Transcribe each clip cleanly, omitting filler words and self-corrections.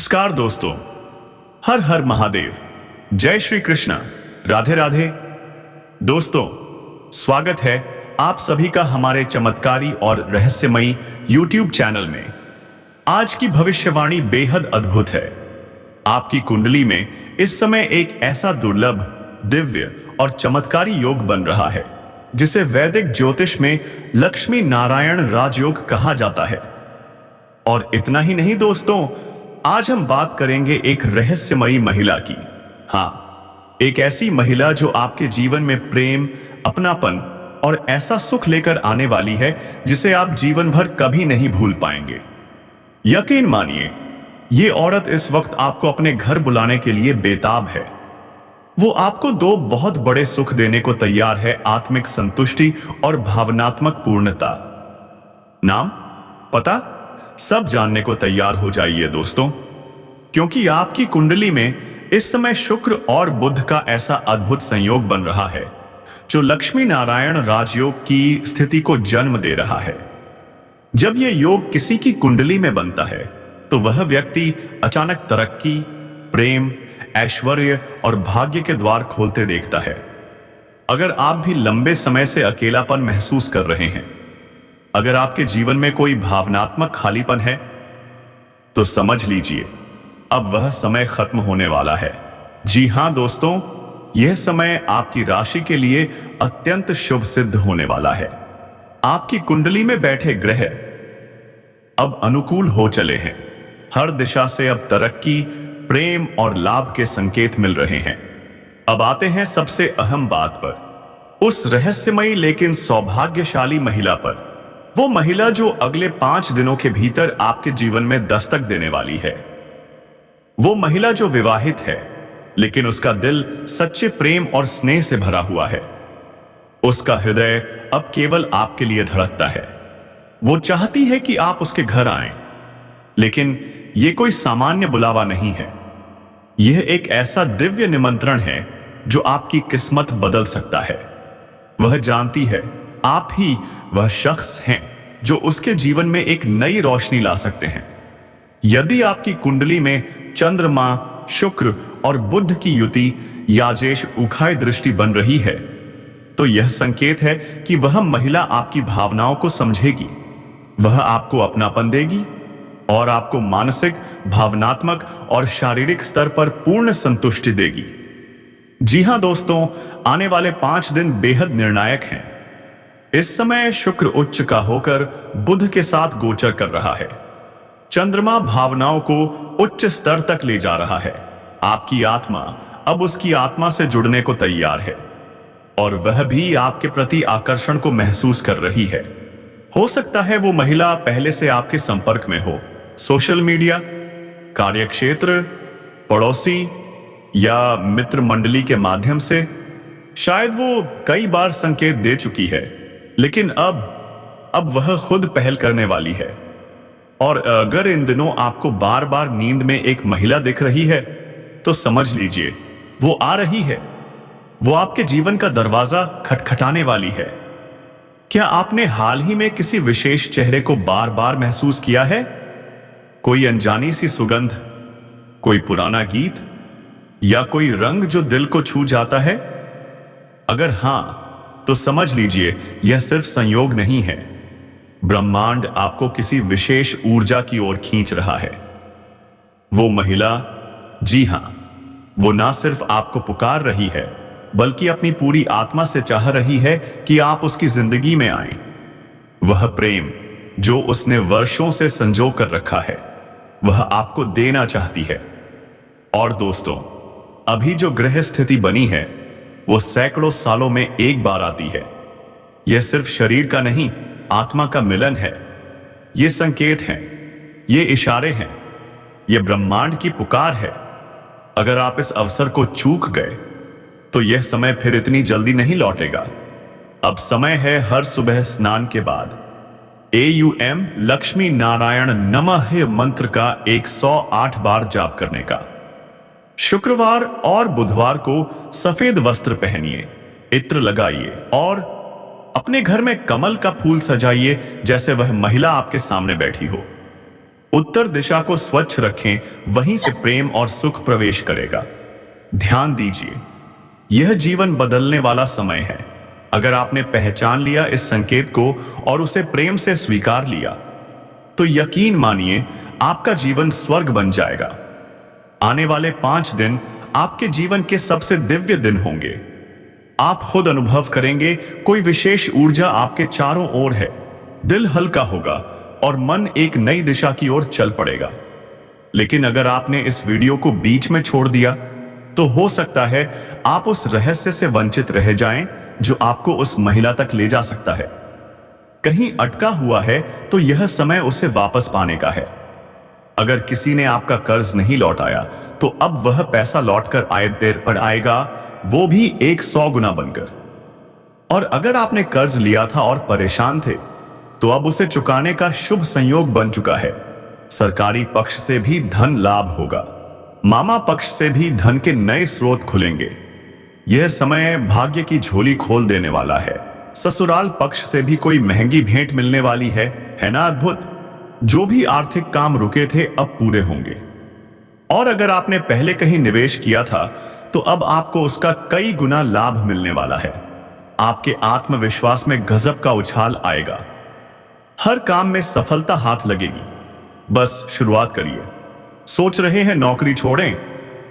नमस्कार दोस्तों, हर हर महादेव, जय श्री कृष्ण, राधे राधे। दोस्तों, स्वागत है आप सभी का हमारे चमत्कारी और रहस्यमयी YouTube चैनल में। आज की भविष्यवाणी बेहद अद्भुत है। आपकी कुंडली में इस समय एक ऐसा दुर्लभ, दिव्य और चमत्कारी योग बन रहा है जिसे वैदिक ज्योतिष में लक्ष्मी नारायण राजयोग कहा जाता है। और इतना ही नहीं दोस्तों, आज हम बात करेंगे एक रहस्यमयी महिला की। हाँ, एक ऐसी महिला जो आपके जीवन में प्रेम, अपनापन और ऐसा सुख लेकर आने वाली है जिसे आप जीवन भर कभी नहीं भूल पाएंगे। यकीन मानिए, ये औरत इस वक्त आपको अपने घर बुलाने के लिए बेताब है। वो आपको दो बहुत बड़े सुख देने को तैयार है: आत्मिक संतुष्टि और भावनात्मक पूर्णता। नाम, पता, सब जानने को तैयार हो जाइए दोस्तों, क्योंकि आपकी कुंडली में इस समय शुक्र और बुध का ऐसा अद्भुत संयोग बन रहा है जो लक्ष्मी नारायण राजयोग की स्थिति को जन्म दे रहा है। जब यह योग किसी की कुंडली में बनता है तो वह व्यक्ति अचानक तरक्की, प्रेम, ऐश्वर्य और भाग्य के द्वार खोलते देखता है। अगर आप भी लंबे समय से अकेलापन महसूस कर रहे हैं, अगर आपके जीवन में कोई भावनात्मक खालीपन है, तो समझ लीजिए अब वह समय खत्म होने वाला है। जी हां दोस्तों, यह समय आपकी राशि के लिए अत्यंत शुभ सिद्ध होने वाला है। आपकी कुंडली में बैठे ग्रह अब अनुकूल हो चले हैं। हर दिशा से अब तरक्की, प्रेम और लाभ के संकेत मिल रहे हैं। अब आते हैं सबसे अहम बात पर, उस रहस्यमयी लेकिन सौभाग्यशाली महिला पर। वो महिला जो अगले 5 दिनों के भीतर आपके जीवन में दस्तक देने वाली है। वो महिला जो विवाहित है लेकिन उसका दिल सच्चे प्रेम और स्नेह से भरा हुआ है। उसका हृदय अब केवल आपके लिए धड़कता है। वो चाहती है कि आप उसके घर आएं, लेकिन यह कोई सामान्य बुलावा नहीं है। यह एक ऐसा दिव्य निमंत्रण है जो आपकी किस्मत बदल सकता है। वह जानती है आप ही वह शख्स हैं जो उसके जीवन में एक नई रोशनी ला सकते हैं। यदि आपकी कुंडली में चंद्रमा, शुक्र और बुध की युति याजेश उखाई दृष्टि बन रही है, तो यह संकेत है कि वह महिला आपकी भावनाओं को समझेगी। वह आपको अपनापन देगी और आपको मानसिक, भावनात्मक और शारीरिक स्तर पर पूर्ण संतुष्टि देगी। जी हां दोस्तों, आने वाले 5 दिन बेहद निर्णायक हैं। इस समय शुक्र उच्च का होकर बुध के साथ गोचर कर रहा है। चंद्रमा भावनाओं को उच्च स्तर तक ले जा रहा है। आपकी आत्मा अब उसकी आत्मा से जुड़ने को तैयार है और वह भी आपके प्रति आकर्षण को महसूस कर रही है। हो सकता है वो महिला पहले से आपके संपर्क में हो, सोशल मीडिया, कार्यक्षेत्र, पड़ोसी या मित्र मंडली के माध्यम से। शायद वो कई बार संकेत दे चुकी है, लेकिन अब वह खुद पहल करने वाली है। और अगर इन दिनों आपको बार बार नींद में एक महिला दिख रही है, तो समझ लीजिए वो आ रही है। वो आपके जीवन का दरवाजा खटखटाने वाली है। क्या आपने हाल ही में किसी विशेष चेहरे को बार बार महसूस किया है? कोई अनजानी सी सुगंध, कोई पुराना गीत या कोई रंग जो दिल को छू जाता है? अगर हां, तो समझ लीजिए यह सिर्फ संयोग नहीं है। ब्रह्मांड आपको किसी विशेष ऊर्जा की ओर खींच रहा है। वो महिला, जी हां, वो ना सिर्फ आपको पुकार रही है, बल्कि अपनी पूरी आत्मा से चाह रही है कि आप उसकी जिंदगी में आएं। वह प्रेम जो उसने वर्षों से संजो कर रखा है, वह आपको देना चाहती है। और दोस्तों, अभी जो ग्रह स्थिति बनी है वो सैकड़ों सालों में एक बार आती है। यह सिर्फ शरीर का नहीं, आत्मा का मिलन है। ये संकेत हैं, ये इशारे हैं, ये ब्रह्मांड की पुकार है। अगर आप इस अवसर को चूक गए तो यह समय फिर इतनी जल्दी नहीं लौटेगा। अब समय है हर सुबह स्नान के बाद AUM लक्ष्मी नारायण नमः मंत्र का 108 बार जाप करने का। शुक्रवार और बुधवार को सफेद वस्त्र पहनिए, इत्र लगाइए और अपने घर में कमल का फूल सजाइए जैसे वह महिला आपके सामने बैठी हो। उत्तर दिशा को स्वच्छ रखें, वहीं से प्रेम और सुख प्रवेश करेगा। ध्यान दीजिए, यह जीवन बदलने वाला समय है। अगर आपने पहचान लिया इस संकेत को और उसे प्रेम से स्वीकार लिया, तो यकीन मानिए आपका जीवन स्वर्ग बन जाएगा। आने वाले 5 दिन आपके जीवन के सबसे दिव्य दिन होंगे। आप खुद अनुभव करेंगे कोई विशेष ऊर्जा आपके चारों ओर है। दिल हल्का होगा और मन एक नई दिशा की ओर चल पड़ेगा। लेकिन अगर आपने इस वीडियो को बीच में छोड़ दिया, तो हो सकता है आप उस रहस्य से वंचित रह जाएं जो आपको उस महिला तक ले जा सकता है। कहीं अटका हुआ है तो यह समय उसे वापस पाने का है। अगर किसी ने आपका कर्ज नहीं लौटाया, तो अब वह पैसा लौटकर आए देर पर आएगा, वो भी 100 गुना बनकर। और अगर आपने कर्ज लिया था और परेशान थे, तो अब उसे चुकाने का शुभ संयोग बन चुका है। सरकारी पक्ष से भी धन लाभ होगा। मामा पक्ष से भी धन के नए स्रोत खुलेंगे। यह समय भाग्य की झोली खोल देने वाला है। ससुराल पक्ष से भी कोई महंगी भेंट मिलने वाली है ना अद्भुत? जो भी आर्थिक काम रुके थे अब पूरे होंगे। और अगर आपने पहले कहीं निवेश किया था, तो अब आपको उसका कई गुना लाभ मिलने वाला है। आपके आत्मविश्वास में गजब का उछाल आएगा। हर काम में सफलता हाथ लगेगी। बस शुरुआत करिए। सोच रहे हैं नौकरी छोड़ें,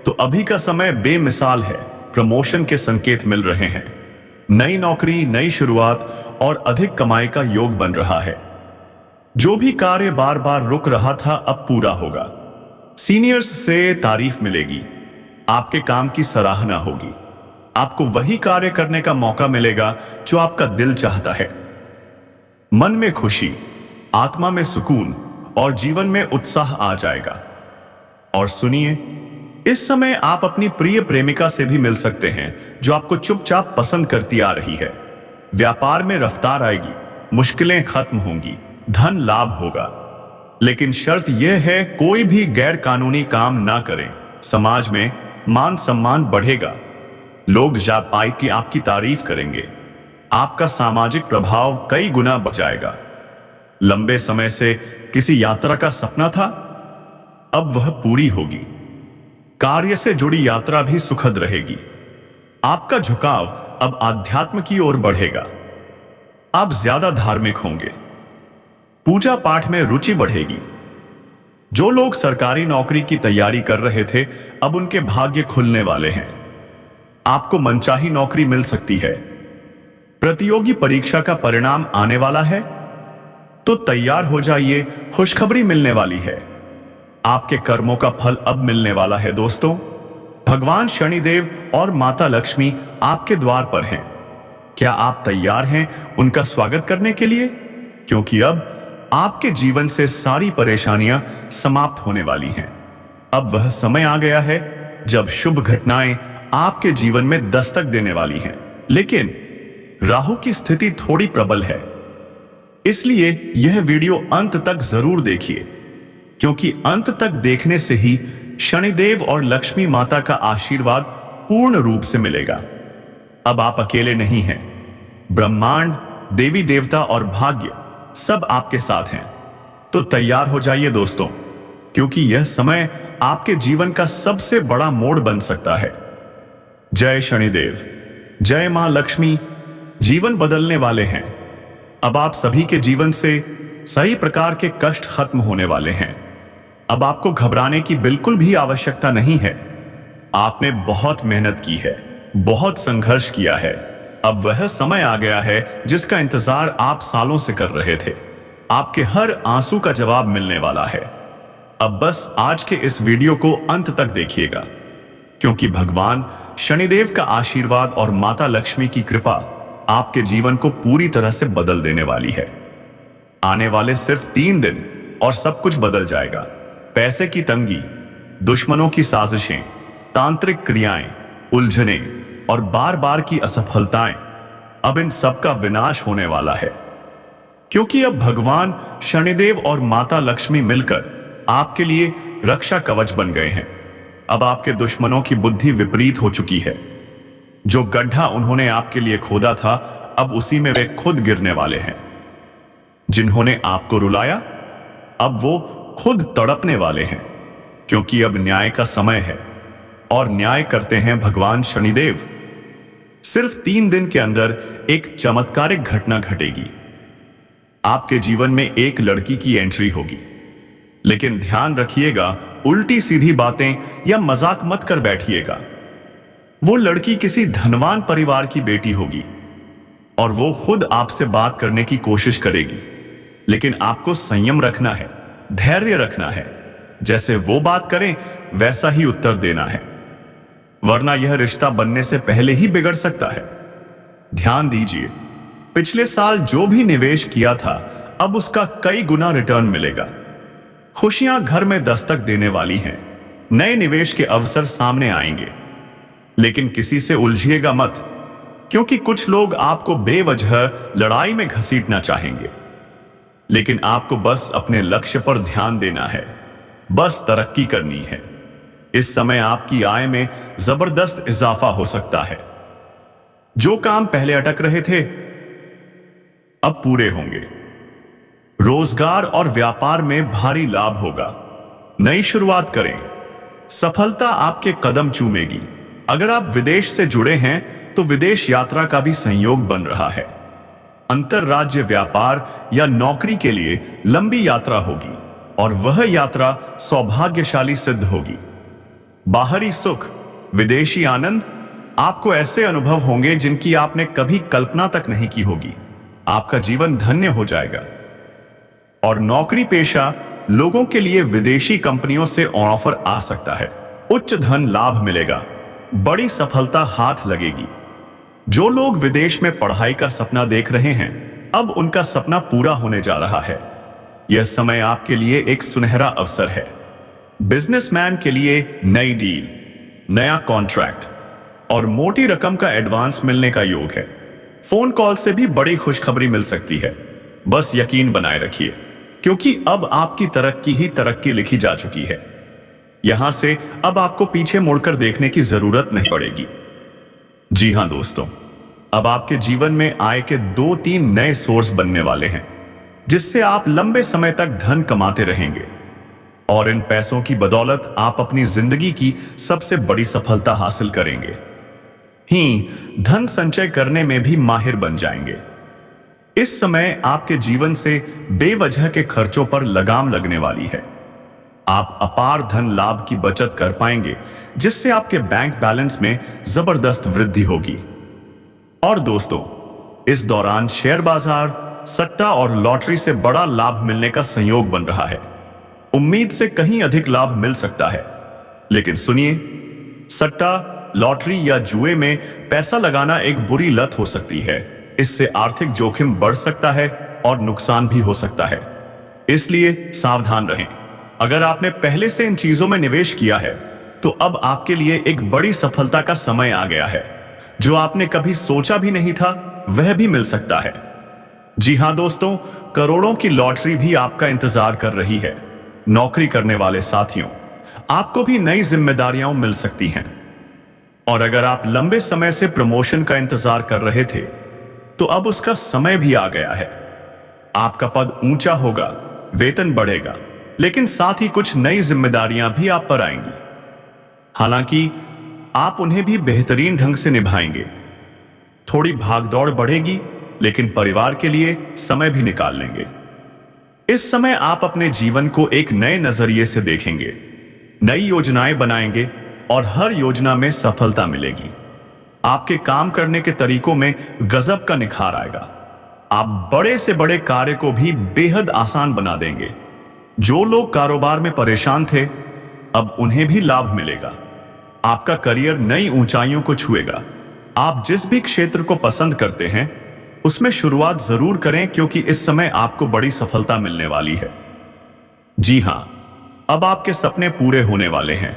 तो अभी का समय बेमिसाल है। प्रमोशन के संकेत मिल रहे हैं। नई नौकरी, नई शुरुआत और अधिक कमाई का योग बन रहा है। जो भी कार्य बार बार रुक रहा था अब पूरा होगा। सीनियर्स से तारीफ मिलेगी। आपके काम की सराहना होगी। आपको वही कार्य करने का मौका मिलेगा जो आपका दिल चाहता है। मन में खुशी, आत्मा में सुकून और जीवन में उत्साह आ जाएगा। और सुनिए, इस समय आप अपनी प्रिय प्रेमिका से भी मिल सकते हैं जो आपको चुपचाप पसंद करती आ रही है। व्यापार में रफ्तार आएगी, मुश्किलें खत्म होंगी, धन लाभ होगा। लेकिन शर्त यह है, कोई भी गैर कानूनी काम ना करें। समाज में मान सम्मान बढ़ेगा। लोग जा पाए कि आपकी तारीफ करेंगे। आपका सामाजिक प्रभाव कई गुना बढ़ जाएगा। लंबे समय से किसी यात्रा का सपना था, अब वह पूरी होगी। कार्य से जुड़ी यात्रा भी सुखद रहेगी। आपका झुकाव अब आध्यात्म की ओर बढ़ेगा। आप ज्यादा धार्मिक होंगे। पूजा पाठ में रुचि बढ़ेगी। जो लोग सरकारी नौकरी की तैयारी कर रहे थे, अब उनके भाग्य खुलने वाले हैं। आपको मनचाही नौकरी मिल सकती है। प्रतियोगी परीक्षा का परिणाम आने वाला है, तो तैयार हो जाइए, खुशखबरी मिलने वाली है। आपके कर्मों का फल अब मिलने वाला है दोस्तों। भगवान शनिदेव और माता लक्ष्मी आपके द्वार पर हैं। क्या आप तैयार हैं उनका स्वागत करने के लिए? क्योंकि अब आपके जीवन से सारी परेशानियां समाप्त होने वाली हैं। अब वह समय आ गया है जब शुभ घटनाएं आपके जीवन में दस्तक देने वाली हैं। लेकिन राहु की स्थिति थोड़ी प्रबल है, इसलिए यह वीडियो अंत तक जरूर देखिए, क्योंकि अंत तक देखने से ही शनिदेव और लक्ष्मी माता का आशीर्वाद पूर्ण रूप से मिलेगा। अब आप अकेले नहीं हैं। ब्रह्मांड, देवी देवता और भाग्य सब आपके साथ हैं। तो तैयार हो जाइए दोस्तों, क्योंकि यह समय आपके जीवन का सबसे बड़ा मोड़ बन सकता है। जय शनिदेव, जय मां लक्ष्मी। जीवन बदलने वाले हैं। अब आप सभी के जीवन से सही प्रकार के कष्ट खत्म होने वाले हैं। अब आपको घबराने की बिल्कुल भी आवश्यकता नहीं है। आपने बहुत मेहनत की है, बहुत संघर्ष किया है। अब वह समय आ गया है जिसका इंतजार आप सालों से कर रहे थे। आपके हर आंसू का जवाब मिलने वाला है। अब बस आज के इस वीडियो को अंत तक देखिएगा, क्योंकि भगवान शनिदेव का आशीर्वाद और माता लक्ष्मी की कृपा आपके जीवन को पूरी तरह से बदल देने वाली है। आने वाले सिर्फ 3 दिन और सब कुछ बदल जाएगा। पैसे की तंगी, दुश्मनों की साजिशें, तांत्रिक क्रियाएं, उलझने और बार बार की असफलताएं, अब इन सब का विनाश होने वाला है। क्योंकि अब भगवान शनिदेव और माता लक्ष्मी मिलकर आपके लिए रक्षा कवच बन गए हैं। अब आपके दुश्मनों की बुद्धि विपरीत हो चुकी है। जो गड्ढा उन्होंने आपके लिए खोदा था, अब उसी में वे खुद गिरने वाले हैं। जिन्होंने आपको रुलाया, अब वो खुद तड़पने वाले हैं, क्योंकि अब न्याय का समय है और न्याय करते हैं भगवान शनिदेव। सिर्फ 3 दिन के अंदर एक चमत्कारिक घटना घटेगी। आपके जीवन में एक लड़की की एंट्री होगी, लेकिन ध्यान रखिएगा, उल्टी सीधी बातें या मजाक मत कर बैठिएगा। वो लड़की किसी धनवान परिवार की बेटी होगी और वो खुद आपसे बात करने की कोशिश करेगी, लेकिन आपको संयम रखना है, धैर्य रखना है। जैसे वो बात करें वैसा ही उत्तर देना है, वरना यह रिश्ता बनने से पहले ही बिगड़ सकता है। ध्यान दीजिए, पिछले साल जो भी निवेश किया था अब उसका कई गुना रिटर्न मिलेगा। खुशियां घर में दस्तक देने वाली हैं, नए निवेश के अवसर सामने आएंगे। लेकिन किसी से उलझिएगा मत, क्योंकि कुछ लोग आपको बेवजह लड़ाई में घसीटना चाहेंगे। लेकिन आपको बस अपने लक्ष्य पर ध्यान देना है, बस तरक्की करनी है। इस समय आपकी आय में जबरदस्त इजाफा हो सकता है। जो काम पहले अटक रहे थे अब पूरे होंगे। रोजगार और व्यापार में भारी लाभ होगा। नई शुरुआत करें, सफलता आपके कदम चूमेगी। अगर आप विदेश से जुड़े हैं तो विदेश यात्रा का भी संयोग बन रहा है। अंतरराज्य व्यापार या नौकरी के लिए लंबी यात्रा होगी और वह यात्रा सौभाग्यशाली सिद्ध होगी। बाहरी सुख, विदेशी आनंद, आपको ऐसे अनुभव होंगे जिनकी आपने कभी कल्पना तक नहीं की होगी। आपका जीवन धन्य हो जाएगा। और नौकरी पेशा लोगों के लिए विदेशी कंपनियों से ऑफर आ सकता है। उच्च धन लाभ मिलेगा, बड़ी सफलता हाथ लगेगी। जो लोग विदेश में पढ़ाई का सपना देख रहे हैं अब उनका सपना पूरा होने जा रहा है। यह समय आपके लिए एक सुनहरा अवसर है। बिजनेसमैन के लिए नई डील, नया कॉन्ट्रैक्ट और मोटी रकम का एडवांस मिलने का योग है। फोन कॉल से भी बड़ी खुशखबरी मिल सकती है। बस यकीन बनाए रखिए, क्योंकि अब आपकी तरक्की ही तरक्की लिखी जा चुकी है। यहां से अब आपको पीछे मुड़कर देखने की जरूरत नहीं पड़ेगी। जी हां दोस्तों, अब आपके जीवन में आय के 2-3 नए सोर्स बनने वाले हैं, जिससे आप लंबे समय तक धन कमाते रहेंगे। और इन पैसों की बदौलत आप अपनी जिंदगी की सबसे बड़ी सफलता हासिल करेंगे। धन संचय करने में भी माहिर बन जाएंगे। इस समय आपके जीवन से बेवजह के खर्चों पर लगाम लगने वाली है। आप अपार धन लाभ की बचत कर पाएंगे, जिससे आपके बैंक बैलेंस में जबरदस्त वृद्धि होगी। और दोस्तों, इस दौरान शेयर बाजार, सट्टा और लॉटरी से बड़ा लाभ मिलने का संयोग बन रहा है। उम्मीद से कहीं अधिक लाभ मिल सकता है। लेकिन सुनिए, सट्टा, लॉटरी या जुए में पैसा लगाना एक बुरी लत हो सकती है। इससे आर्थिक जोखिम बढ़ सकता है और नुकसान भी हो सकता है। इसलिए सावधान रहें। अगर आपने पहले से इन चीजों में निवेश किया है तो अब आपके लिए एक बड़ी सफलता का समय आ गया है। जो आपने कभी सोचा भी नहीं था वह भी मिल सकता है। जी हां दोस्तों, करोड़ों की लॉटरी भी आपका इंतजार कर रही है। नौकरी करने वाले साथियों, आपको भी नई जिम्मेदारियां मिल सकती हैं। और अगर आप लंबे समय से प्रमोशन का इंतजार कर रहे थे तो अब उसका समय भी आ गया है। आपका पद ऊंचा होगा, वेतन बढ़ेगा, लेकिन साथ ही कुछ नई जिम्मेदारियां भी आप पर आएंगी। हालांकि आप उन्हें भी बेहतरीन ढंग से निभाएंगे। थोड़ी भागदौड़ बढ़ेगी, लेकिन परिवार के लिए समय भी निकाल लेंगे। इस समय आप अपने जीवन को एक नए नजरिए से देखेंगे, नई योजनाएं बनाएंगे और हर योजना में सफलता मिलेगी। आपके काम करने के तरीकों में गजब का निखार आएगा। आप बड़े से बड़े कार्य को भी बेहद आसान बना देंगे। जो लोग कारोबार में परेशान थे अब उन्हें भी लाभ मिलेगा। आपका करियर नई ऊंचाइयों को छुएगा। आप जिस भी क्षेत्र को पसंद करते हैं उसमें शुरुआत जरूर करें, क्योंकि इस समय आपको बड़ी सफलता मिलने वाली है। जी हां, अब आपके सपने पूरे होने वाले हैं।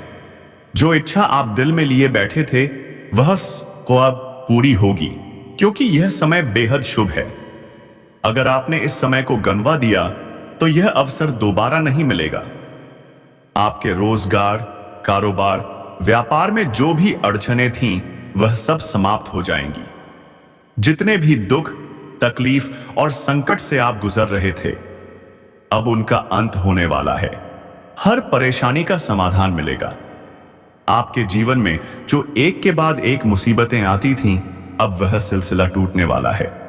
जो इच्छा आप दिल में लिए बैठे थे वह को अब पूरी होगी, क्योंकि यह समय बेहद शुभ है। अगर आपने इस समय को गंवा दिया तो यह अवसर दोबारा नहीं मिलेगा। आपके रोजगार, कारोबार, व्यापार में जो भी अड़चनें थीं वह सब समाप्त हो जाएंगी। जितने भी दुख, तकलीफ और संकट से आप गुजर रहे थे अब उनका अंत होने वाला है। हर परेशानी का समाधान मिलेगा। आपके जीवन में जो एक के बाद एक मुसीबतें आती थीं, अब वह सिलसिला टूटने वाला है।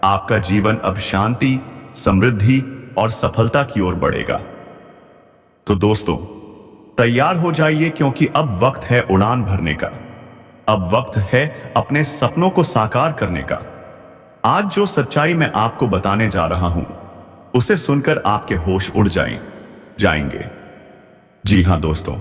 आपका जीवन अब शांति, समृद्धि और सफलता की ओर बढ़ेगा। तो दोस्तों, तैयार हो जाइए, क्योंकि अब वक्त है उड़ान भरने का। अब वक्त है अपने सपनों को साकार करने का। आज जो सच्चाई मैं आपको बताने जा रहा हूं, उसे सुनकर आपके होश उड़ जाएंगे। जी हां दोस्तों,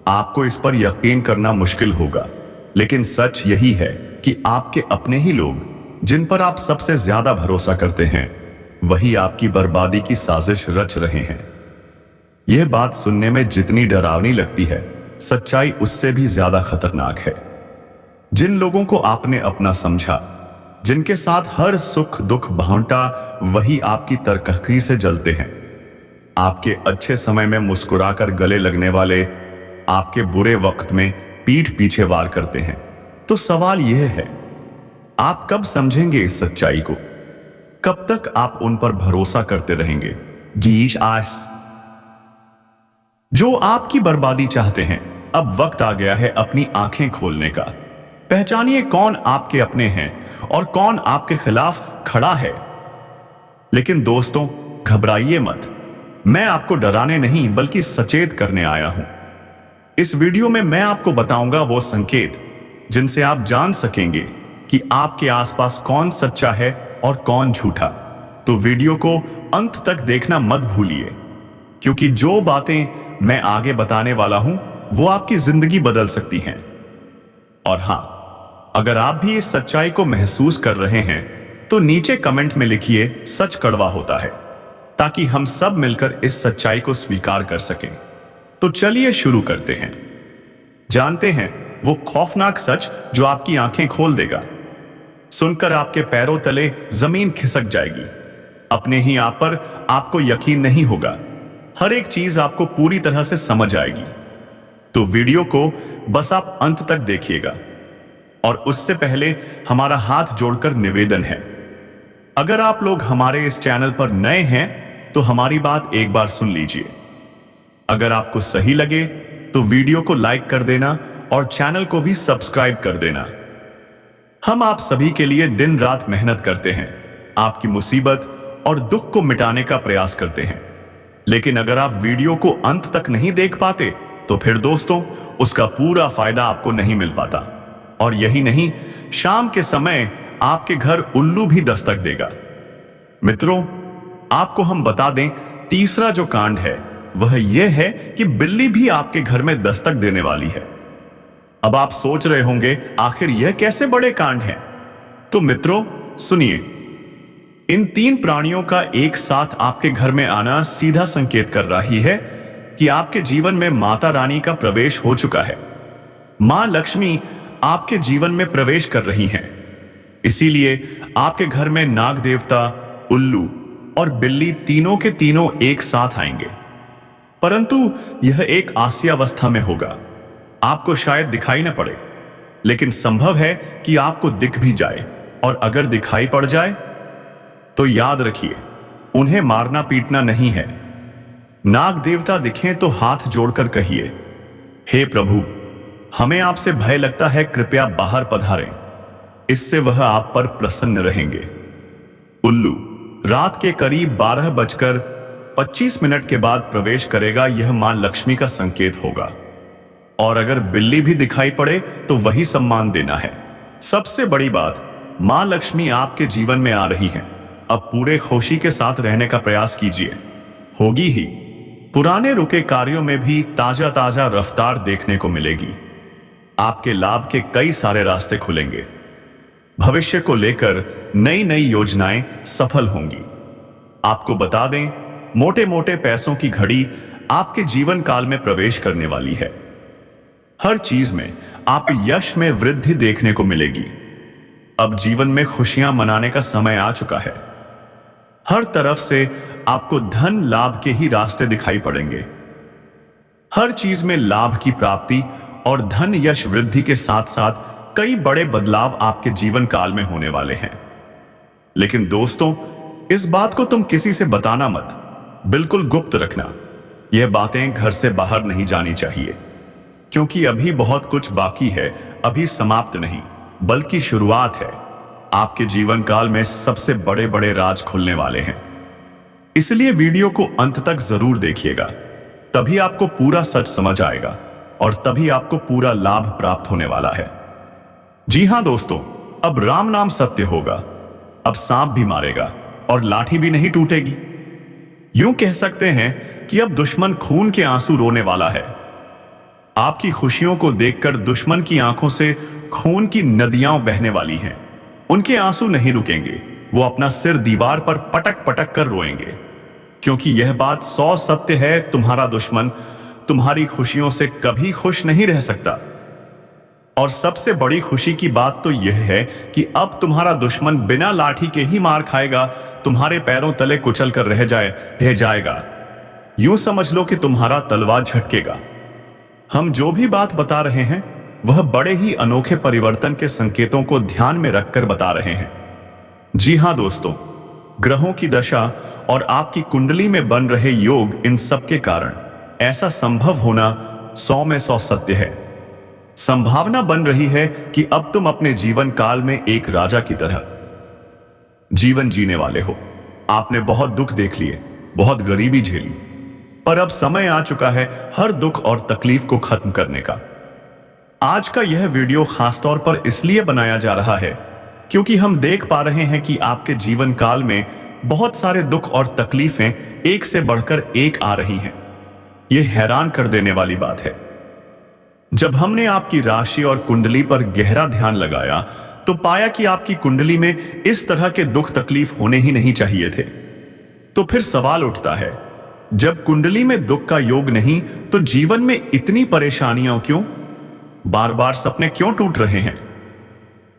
आपको इस पर यकीन करना मुश्किल होगा, लेकिन सच यही है कि आपके अपने ही लोग, जिन पर आप सबसे ज्यादा भरोसा करते हैं, वही आपकी बर्बादी की साजिश रच रहे हैं। यह बात सुनने में जितनी डरावनी लगती है, सच्चाई उससे भी ज्यादा खतरनाक है। जिन लोगों को आपने अपना समझा, जिनके साथ हर सुख दुख बांटा, वही आपकी तरक्की से जलते हैं। आपके अच्छे समय में मुस्कुराकर गले लगने वाले, आपके बुरे वक्त में पीठ पीछे वार करते हैं। तो सवाल यह है, आप कब समझेंगे इस सच्चाई को? कब तक आप उन पर भरोसा करते रहेंगे? गीश आस जो आपकी बर्बादी चाहते हैं, अब वक्त आ गया है अपनी आंखें खोलने का। पहचानिए कौन आपके अपने हैं और कौन आपके खिलाफ खड़ा है। लेकिन दोस्तों, घबराइए मत। मैं आपको डराने नहीं, बल्कि सचेत करने आया हूं। इस वीडियो में मैं आपको बताऊंगा वो संकेत जिनसे आप जान सकेंगे कि आपके आसपास कौन सच्चा है और कौन झूठा। तो वीडियो को अंत तक देखना मत भूलिए, क्योंकि जो बातें मैं आगे बताने वाला हूं, वो आपकी जिंदगी बदल सकती हैं। और हां, अगर आप भी इस सच्चाई को महसूस कर रहे हैं, तो नीचे कमेंट में लिखिए, सच कड़वा होता है, ताकि हम सब मिलकर इस सच्चाई को स्वीकार कर सकें। तो चलिए शुरू करते हैं। जानते हैं वो खौफनाक सच जो आपकी आंखें खोल देगा। सुनकर आपके पैरों तले जमीन खिसक जाएगी। अपने ही आप पर आपको यकीन नहीं होगा। हर एक चीज आपको पूरी तरह से समझ आएगी। तो वीडियो को बस आप अंत तक देखिएगा। और उससे पहले हमारा हाथ जोड़कर निवेदन है, अगर आप लोग हमारे इस चैनल पर नए हैं, तो हमारी बात एक बार सुन लीजिए। अगर आपको सही लगे तो वीडियो को लाइक कर देना और चैनल को भी सब्सक्राइब कर देना। हम आप सभी के लिए दिन रात मेहनत करते हैं, आपकी मुसीबत और दुख को मिटाने का प्रयास करते हैं। लेकिन अगर आप वीडियो को अंत तक नहीं देख पाते, तो फिर दोस्तों, उसका पूरा फायदा आपको नहीं मिल पाता। और यही नहीं, शाम के समय आपके घर उल्लू भी दस्तक देगा। मित्रों, आपको हम बता दें, तीसरा जो कांड है वह यह है कि बिल्ली भी आपके घर में दस्तक देने वाली है। अब आप सोच रहे होंगे, आखिर यह कैसे बड़े कांड हैं? तो मित्रों सुनिए, इन तीन प्राणियों का एक साथ आपके घर में आना सीधा संकेत कर रही है कि आपके जीवन में माता रानी का प्रवेश हो चुका है। मां लक्ष्मी आपके जीवन में प्रवेश कर रही हैं। इसीलिए आपके घर में नाग देवता, उल्लू और बिल्ली तीनों के तीनों एक साथ आएंगे। परंतु यह एक आस्यावस्था में होगा। आपको शायद दिखाई न पड़े, लेकिन संभव है कि आपको दिख भी जाए। और अगर दिखाई पड़ जाए तो याद रखिए, उन्हें मारना पीटना नहीं है। नाग देवता दिखें तो हाथ जोड़कर कहिए, हे प्रभु, हमें आपसे भय लगता है, कृपया बाहर पधारें। इससे वह आप पर प्रसन्न रहेंगे। उल्लू रात के करीब 12:25 के बाद प्रवेश करेगा। यह मां लक्ष्मी का संकेत होगा। और अगर बिल्ली भी दिखाई पड़े तो वही सम्मान देना है। सबसे बड़ी बात, मां लक्ष्मी आपके जीवन में आ रही हैं। अब पूरे खुशी के साथ रहने का प्रयास कीजिए, होगी ही। पुराने रुके कार्यों में भी ताजा ताजा रफ्तार देखने को मिलेगी। आपके लाभ के कई सारे रास्ते खुलेंगे। भविष्य को लेकर नई नई योजनाएं सफल होंगी। आपको बता दें, मोटे मोटे पैसों की घड़ी आपके जीवन काल में प्रवेश करने वाली है। हर चीज में आप यश में वृद्धि देखने को मिलेगी। अब जीवन में खुशियां मनाने का समय आ चुका है। हर तरफ से आपको धन लाभ के ही रास्ते दिखाई पड़ेंगे। हर चीज में लाभ की प्राप्ति और धन यश वृद्धि के साथ साथ कई बड़े बदलाव आपके जीवन काल में होने वाले हैं। लेकिन दोस्तों, इस बात को तुम किसी से बताना मत, बिल्कुल गुप्त रखना। यह बातें घर से बाहर नहीं जानी चाहिए, क्योंकि अभी बहुत कुछ बाकी है। अभी समाप्त नहीं, बल्कि शुरुआत है। आपके जीवन काल में सबसे बड़े बड़े राज खुलने वाले हैं। इसलिए वीडियो को अंत तक जरूर देखिएगा, तभी आपको पूरा सच समझ आएगा और तभी आपको पूरा लाभ प्राप्त होने वाला है। जी हां दोस्तों, अब राम नाम सत्य होगा। अब सांप भी मारेगा और लाठी भी नहीं टूटेगी। यूं कह सकते हैं कि अब दुश्मन खून के आंसू रोने वाला है। आपकी खुशियों को देखकर दुश्मन की आंखों से खून की नदियां बहने वाली हैं। उनके आंसू नहीं रुकेंगे, वो अपना सिर दीवार पर पटक पटक कर रोएंगे, क्योंकि यह बात 100 सत्य है। तुम्हारा दुश्मन तुम्हारी खुशियों से कभी खुश नहीं रह सकता। और सबसे बड़ी खुशी की बात तो यह है कि अब तुम्हारा दुश्मन बिना लाठी के ही मार खाएगा, तुम्हारे पैरों तले कुचल कर रह जाएगा। यूं समझ लो कि तुम्हारा तलवार झटकेगा। हम जो भी बात बता रहे हैं वह बड़े ही अनोखे परिवर्तन के संकेतों को ध्यान में रखकर बता रहे हैं। जी हां दोस्तों, ग्रहों की दशा और आपकी कुंडली में बन रहे योग, इन सब के कारण ऐसा संभव होना 100 में 100 सत्य है। संभावना बन रही है कि अब तुम अपने जीवन काल में एक राजा की तरह जीवन जीने वाले हो। आपने बहुत दुख देख लिए, बहुत गरीबी झेली, पर अब समय आ चुका है हर दुख और तकलीफ को खत्म करने का। आज का यह वीडियो खासतौर पर इसलिए बनाया जा रहा है क्योंकि हम देख पा रहे हैं कि आपके जीवन काल में बहुत सारे दुख और तकलीफें एक से बढ़कर एक आ रही हैं। यह हैरान कर देने वाली बात है। जब हमने आपकी राशि और कुंडली पर गहरा ध्यान लगाया तो पाया कि आपकी कुंडली में इस तरह के दुख तकलीफ होने ही नहीं चाहिए थे। तो फिर सवाल उठता है, जब कुंडली में दुख का योग नहीं तो जीवन में इतनी परेशानियां क्यों? बार बार सपने क्यों टूट रहे हैं?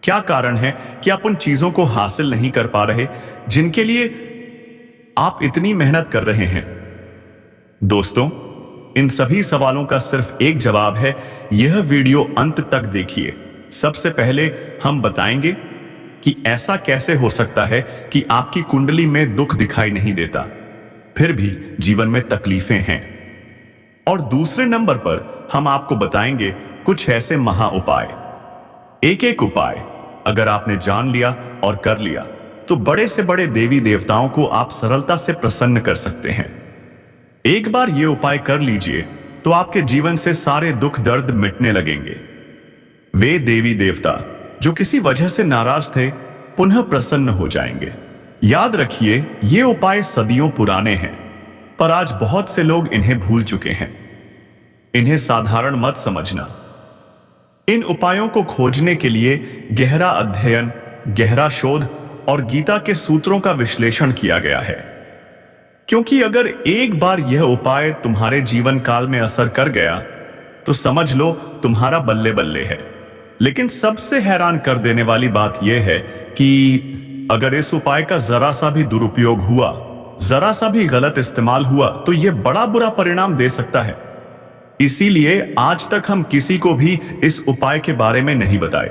क्या कारण है कि आप उन चीजों को हासिल नहीं कर पा रहे जिनके लिए आप इतनी मेहनत कर रहे हैं? दोस्तों, इन सभी सवालों का सिर्फ एक जवाब है। यह वीडियो अंत तक देखिए। सबसे पहले हम बताएंगे कि ऐसा कैसे हो सकता है कि आपकी कुंडली में दुख दिखाई नहीं देता, फिर भी जीवन में तकलीफें हैं। और दूसरे नंबर पर हम आपको बताएंगे कुछ ऐसे महा उपाय। एक एक उपाय अगर आपने जान लिया और कर लिया तो बड़े से बड़े देवी देवताओं को आप सरलता से प्रसन्न कर सकते हैं। एक बार ये उपाय कर लीजिए तो आपके जीवन से सारे दुख दर्द मिटने लगेंगे। वे देवी देवता जो किसी वजह से नाराज थे पुनः प्रसन्न हो जाएंगे। याद रखिए, ये उपाय सदियों पुराने हैं, पर आज बहुत से लोग इन्हें भूल चुके हैं। इन्हें साधारण मत समझना। इन उपायों को खोजने के लिए गहरा अध्ययन, गहरा शोध और गीता के सूत्रों का विश्लेषण किया गया है। क्योंकि अगर एक बार यह उपाय तुम्हारे जीवन काल में असर कर गया तो समझ लो तुम्हारा बल्ले बल्ले है। लेकिन सबसे हैरान कर देने वाली बात यह है कि अगर इस उपाय का जरा सा भी दुरुपयोग हुआ, जरा सा भी गलत इस्तेमाल हुआ तो यह बड़ा बुरा परिणाम दे सकता है। इसीलिए आज तक हम किसी को भी इस उपाय के बारे में नहीं बताए।